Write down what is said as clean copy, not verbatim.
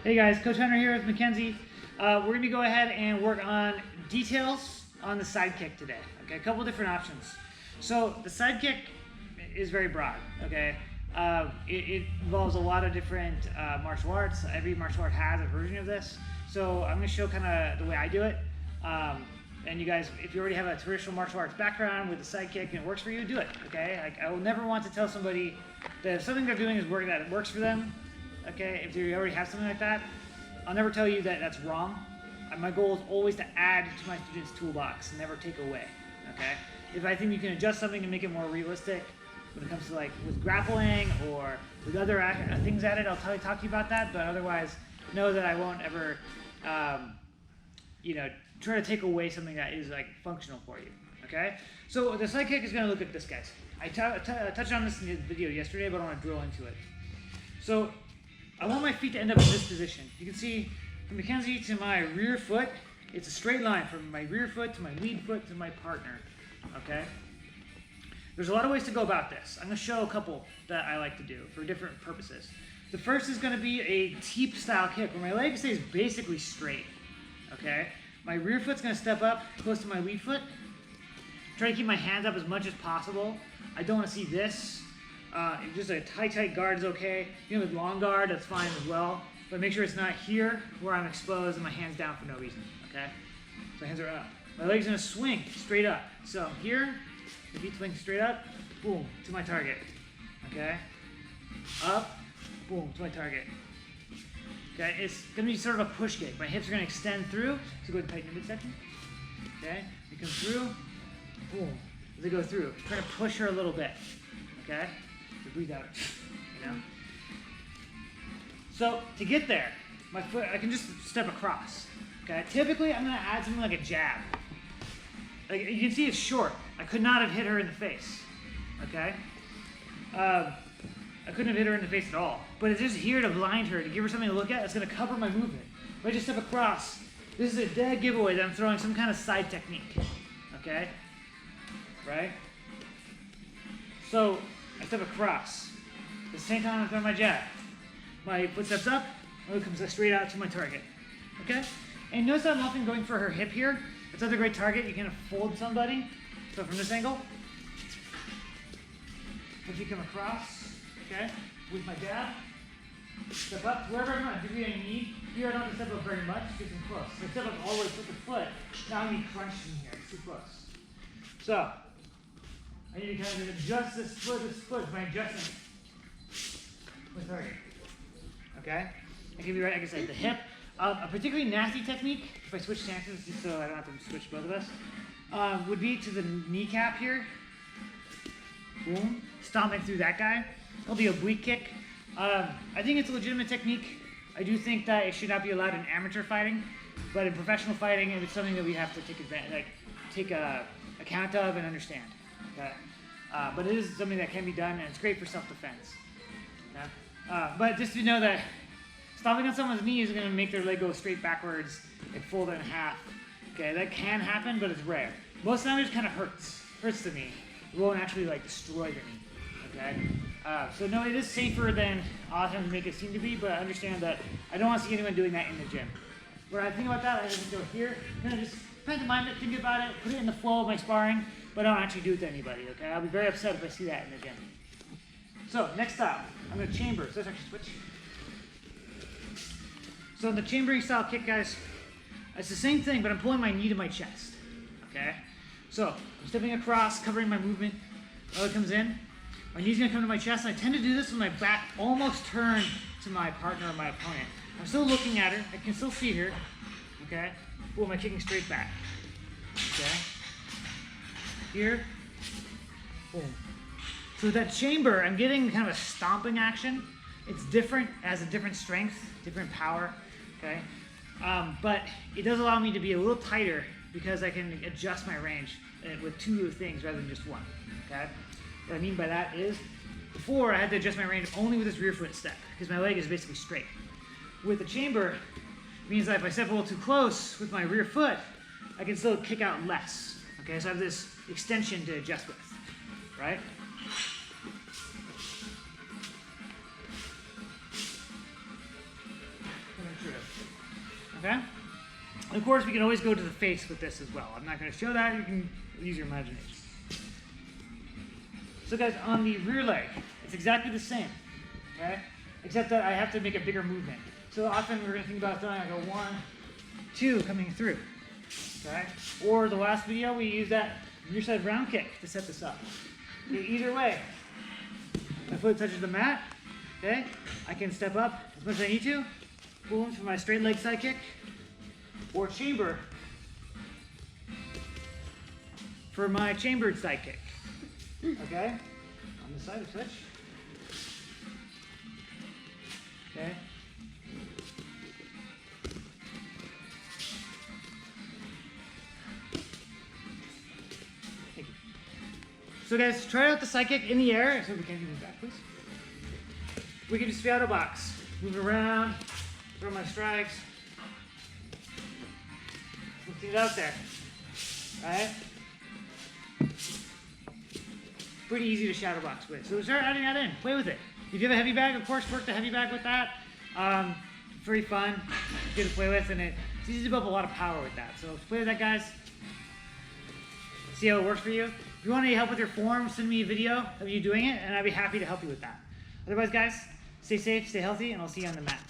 Hey guys, Coach Hunter here with Mackenzie. We're going to go ahead and work on details on the side kick today. Okay, a couple different options. So the side kick is very broad. Okay, it involves a lot of different martial arts. Every martial art has a version of this. So I'm going to show kind of the way I do it. And you guys, if you already have a traditional martial arts background with the side kick and it works for you, do it. Okay, like, I will never want to tell somebody that if something they're doing is working, that it works for them. Okay, if you already have something like that, I'll never tell you that that's wrong. My goal is always to add to my students' toolbox, never take away. Okay, if I think you can adjust something to make it more realistic when it comes to like with grappling or with other things added, I'll talk to you about that. But otherwise, know that I won't ever, try to take away something that is like functional for you. Okay, so the side kick is going to look like this, guys. I touched on this in the video yesterday, but I want to drill into it. So I want my feet to end up in this position. You can see from Mackenzie to my rear foot, it's a straight line from my rear foot to my lead foot to my partner. Okay? There's a lot of ways to go about this. I'm going to show a couple that I like to do for different purposes. The first is going to be a teep style kick where my leg stays basically straight. Okay? My rear foot's going to step up close to my lead foot. Try to keep my hands up as much as possible. I don't want to see this. Just a tight guard is okay. Even with long guard, that's fine as well. But make sure it's not here where I'm exposed and my hands down for no reason. Okay? So my hands are up. My leg's gonna swing straight up. So here, the feet swing straight up, boom, to my target. Okay? Up, boom, to my target. Okay? It's gonna be sort of a push kick. My hips are gonna extend through. So go ahead and tighten the midsection. Okay? They come through, boom. As they go through, try to push her a little bit. Okay? So breathe out, you know? So to get there, my foot, I can just step across. Okay? Typically, I'm gonna add something like a jab. Like you can see it's short. I could not have hit her in the face. Okay? I couldn't have hit her in the face at all. But it's just here to blind her, to give her something to look at. It's gonna cover my movement. If I just step across, this is a dead giveaway that I'm throwing some kind of side technique. Okay? Right? So I step across. At the same time I'm throwing my jab. My foot steps up, my foot comes straight out to my target. Okay? And notice that I'm often going for her hip here. It's another great target. You can fold somebody. So from this angle, if you come across, okay, with my jab, step up, wherever I'm at, if you need. Here I don't have to step up very much, because I'm close. So I step up all the way with the foot. Now I'm going to be crunched in here. It's too close. So I need to kind of adjust this foot by adjusting my target. Okay? I can be right, I can say the hip. A particularly nasty technique, if I switch stances, just so I don't have to switch both of us, would be to the kneecap here. Boom. Stomping through that guy. It'll be a oblique kick. I think it's a legitimate technique. I do think that it should not be allowed in amateur fighting, but in professional fighting, it's something that we have to take advantage, take account of and understand. Okay? But it is something that can be done, and it's great for self-defense. Okay? But just to know that stomping on someone's knee is going to make their leg go straight backwards and fold it in half. Okay, that can happen, but it's rare. Most of the time, it just kind of hurts the knee. It won't actually like destroy the knee. Okay, so no, it is safer than a lot of times make it seem to be. But I understand that I don't want to see anyone doing that in the gym. When I think about that, I just go here, kind of just pantomime it, think about it, put it in the flow of my sparring, but I don't actually do it to anybody. Okay, I'll be very upset if I see that in the gym. So next style, I'm going to chamber. So let's actually switch. So in the chambering style kick, guys, it's the same thing, but I'm pulling my knee to my chest. Okay? So I'm stepping across, covering my movement. My leg comes in. My knee's gonna come to my chest, and I tend to do this with my back almost turned to my partner or my opponent. I'm still looking at her. I can still see her. Okay? Boom, I'm kicking straight back. Okay? Here. Boom. So that chamber, I'm getting kind of a stomping action. It's different, has a different strength, different power. Okay, but it does allow me to be a little tighter because I can adjust my range with two things rather than just one. Okay, what I mean by that is before I had to adjust my range only with this rear foot step because my leg is basically straight. With the chamber, it means that if I step a little too close with my rear foot, I can still kick out less. Okay, so I have this extension to adjust with, right? Okay? And of course, we can always go to the face with this as well. I'm not going to show that. You can use your imagination. So guys, on the rear leg, it's exactly the same, okay? Except that I have to make a bigger movement. So often we're going to think about throwing like a 1, 2 coming through, okay? Or the last video, we used that rear side round kick to set this up. Okay, either way, my foot touches the mat, okay? I can step up as much as I need to, boom, for my straight leg side kick, or chamber for my chambered side kick. Okay? On the side of switch. Okay? Thank you. So guys, try out the side kick in the air. So we can move back, please. We can just be out of box. Move around, throw my strikes. Let's get it out there. Alright? Pretty easy to shadow box with. So start adding that in. Play with it. If you have a heavy bag, of course, work the heavy bag with that. Very fun. Good to play with, and it's easy to build up a lot of power with that. So play with that, guys. See how it works for you. If you want any help with your form, send me a video of you doing it, and I'd be happy to help you with that. Otherwise, guys, stay safe, stay healthy, and I'll see you on the mat.